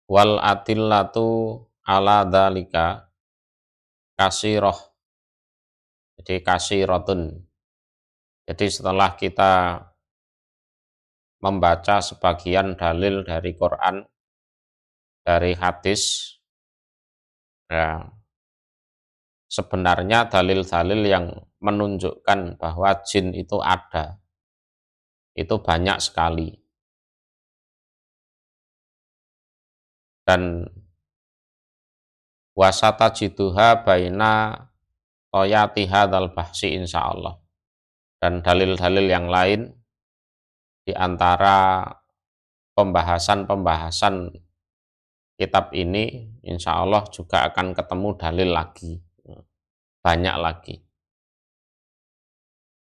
Wal adillatu ala dzalika kasiroh, jadi kasirotun. Jadi setelah kita membaca sebagian dalil dari Quran, dari hadis, ya, sebenarnya dalil-dalil yang menunjukkan bahwa jin itu ada, itu banyak sekali. Dan wasata jiduha baina toyati hadzal bahsi insyaallah. Dan dalil-dalil yang lain di antara pembahasan-pembahasan kitab ini insyaallah juga akan ketemu dalil lagi, banyak lagi.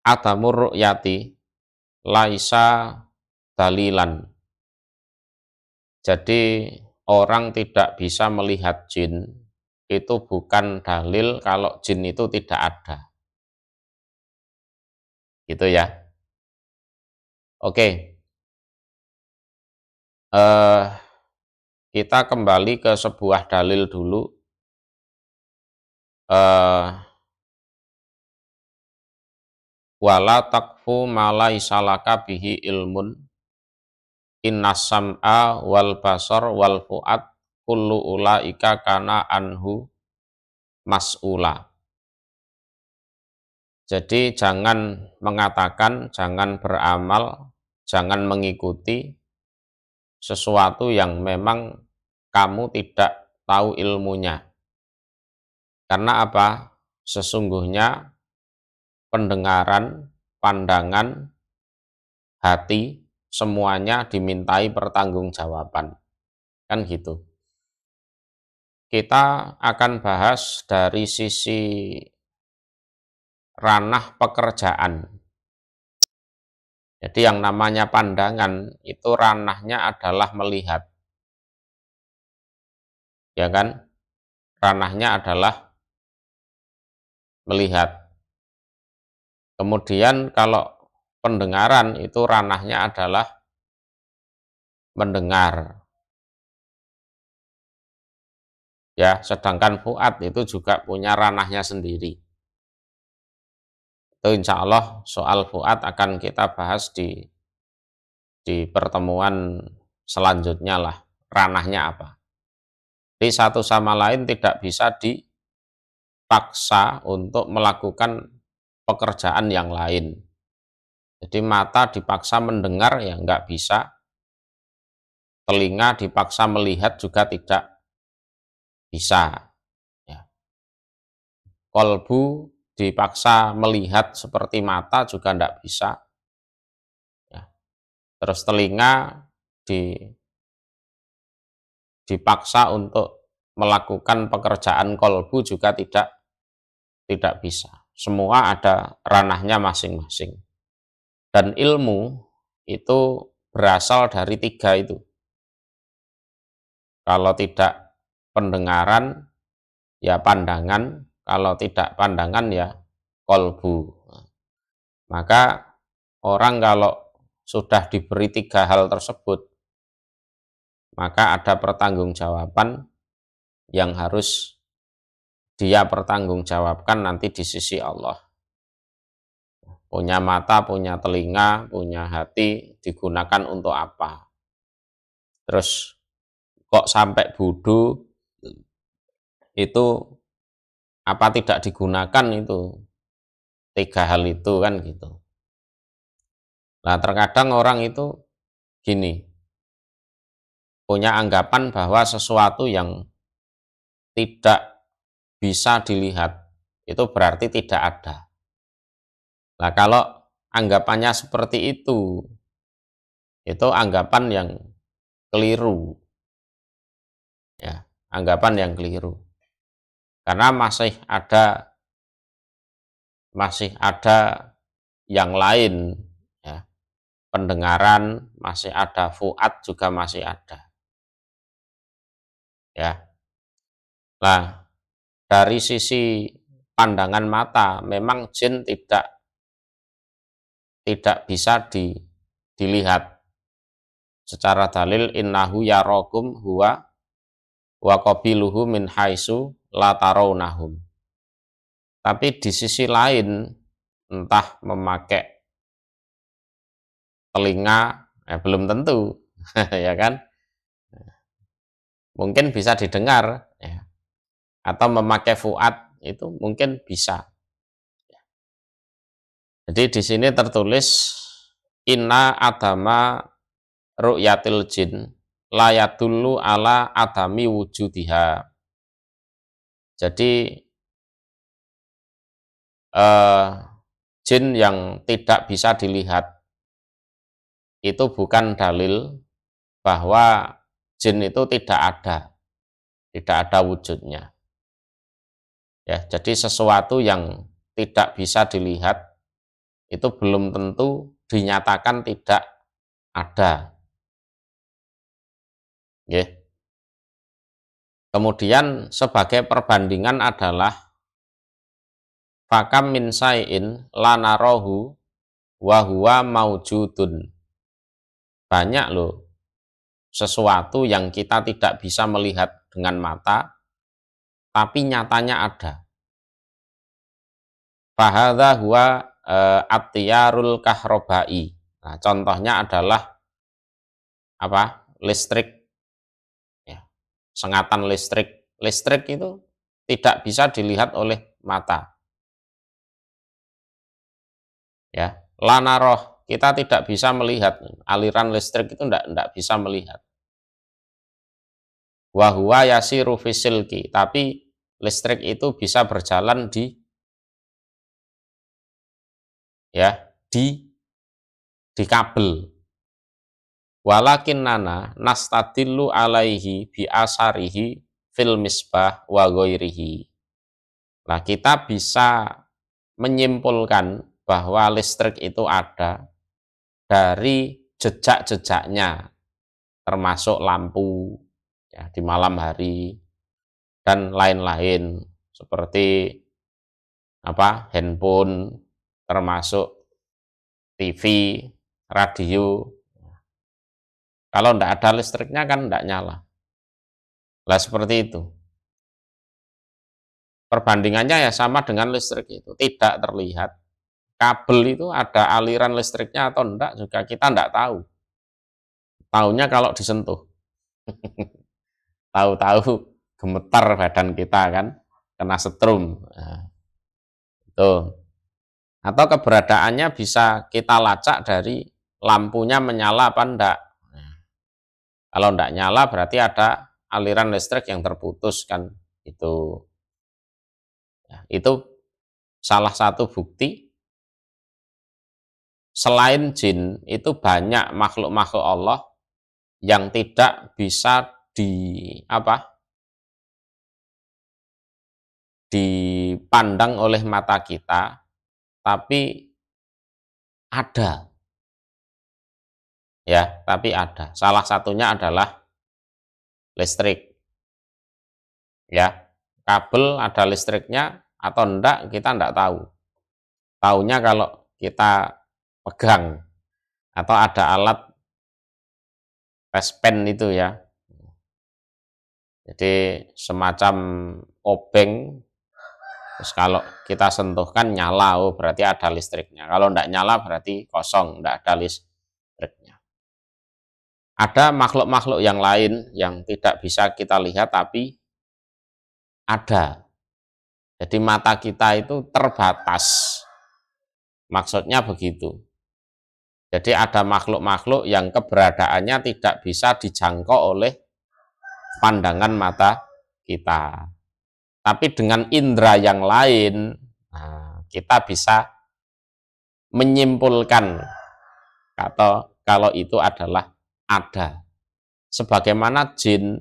Adamur ru'yati laisa dalilan. Jadi orang tidak bisa melihat jin itu bukan dalil kalau jin itu tidak ada. Gitu ya. Oke. Kita kembali ke sebuah dalil dulu. Wala takfu ma laisa laka bihi ilmun innas sam'a wal basar wal fuad kullu ulaika kana anhu mas'ula. Jadi jangan mengatakan, jangan beramal, jangan mengikuti sesuatu yang memang kamu tidak tahu ilmunya. Karena apa? Sesungguhnya pendengaran, pandangan, hati, semuanya dimintai pertanggungjawaban. Kan gitu. Kita akan bahas dari sisi ranah pekerjaan. Jadi yang namanya pandangan itu ranahnya adalah melihat. Ya kan? Ranahnya adalah melihat. Kemudian kalau pendengaran itu ranahnya adalah mendengar. Ya, sedangkan fuad itu juga punya ranahnya sendiri. Itu insya Allah soal fuad akan kita bahas di pertemuan selanjutnya lah, ranahnya apa. Di satu sama lain tidak bisa dipaksa untuk melakukan pekerjaan yang lain. Jadi mata dipaksa mendengar ya nggak bisa, telinga dipaksa melihat juga tidak bisa. Ya. Kolbu dipaksa melihat seperti mata juga nggak bisa. Ya. Terus telinga dipaksa untuk melakukan pekerjaan kolbu juga tidak bisa. Semua ada ranahnya masing-masing. Dan ilmu itu berasal dari tiga itu. Kalau tidak pendengaran, ya pandangan. Kalau tidak pandangan, ya kolbu. Maka orang kalau sudah diberi tiga hal tersebut, maka ada pertanggungjawaban yang harus dia pertanggungjawabkan nanti di sisi Allah. Punya mata, punya telinga, punya hati, digunakan untuk apa? Terus kok sampai bodoh itu apa tidak digunakan itu? Tiga hal itu kan gitu. Nah terkadang orang itu gini, punya anggapan bahwa sesuatu yang tidak bisa dilihat itu berarti tidak ada. Nah kalau anggapannya seperti itu anggapan yang keliru. Ya, anggapan yang keliru. Karena masih ada yang lain, ya. Pendengaran masih ada, fuad juga masih ada. Ya. Nah, dari sisi pandangan mata memang jin tidak bisa dilihat secara dalil innahu yarakum huwa wa qabiluhu min haitsu la tarawnahum. Tapi di sisi lain, entah memakai telinga, belum tentu, ya kan? Mungkin bisa didengar, ya. Atau memakai fuad, itu mungkin bisa. Jadi di sini tertulis inna adama ru'yatil jin la yadullu ala adami wujudiha. Jadi jin yang tidak bisa dilihat itu bukan dalil bahwa jin itu tidak ada wujudnya. Ya, jadi sesuatu yang tidak bisa dilihat itu belum tentu dinyatakan tidak ada. Ya. Kemudian sebagai perbandingan adalah fakam min sayin la narahu wa huwa maujudun. Banyak loh sesuatu yang kita tidak bisa melihat dengan mata tapi nyatanya ada. Fahadha huwa at-tiyarul kahrobai. Nah, contohnya adalah apa? Listrik. Ya, sengatan listrik. Listrik itu tidak bisa dilihat oleh mata. Ya, lanaroh, kita tidak bisa melihat aliran listrik itu tidak bisa melihat. Wahuwa yasiru fisilki, tapi listrik itu bisa berjalan di kabel. Walakin nana nastadillu alaihi bi asarihi fil misbah wa ghairihi. Nah, kita bisa menyimpulkan bahwa listrik itu ada dari jejak-jejaknya, termasuk lampu ya, di malam hari dan lain-lain seperti handphone, termasuk TV, radio. Kalau tidak ada listriknya kan tidak nyala. Lah seperti itu. Perbandingannya ya sama dengan listrik itu, tidak terlihat. Kabel itu ada aliran listriknya atau enggak juga kita enggak tahu. Taunya kalau disentuh. Tahu-tahu gemetar badan kita kan, kena setrum. Nah, itu. Atau keberadaannya bisa kita lacak dari lampunya menyala apa enggak. Nah, kalau enggak nyala berarti ada aliran listrik yang terputus kan. Itu. Ya, itu salah satu bukti. Selain jin, itu banyak makhluk-makhluk Allah yang tidak bisa dipandang oleh mata kita, tapi ada. Ya, tapi ada. Salah satunya adalah listrik. Ya, kabel ada listriknya atau enggak kita enggak tahu. Taunya kalau kita pegang atau ada alat tes pen itu ya. Jadi semacam obeng, terus kalau kita sentuhkan nyala, oh berarti ada listriknya. Kalau enggak nyala berarti kosong, enggak ada listriknya. Ada makhluk-makhluk yang lain yang tidak bisa kita lihat tapi ada. Jadi mata kita itu terbatas. Maksudnya begitu. Jadi ada makhluk-makhluk yang keberadaannya tidak bisa dijangkau oleh pandangan mata kita. Tapi dengan indera yang lain, kita bisa menyimpulkan atau kalau itu adalah ada. Sebagaimana jin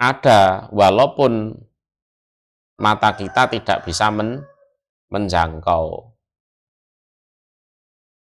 ada, walaupun mata kita tidak bisa menjangkau.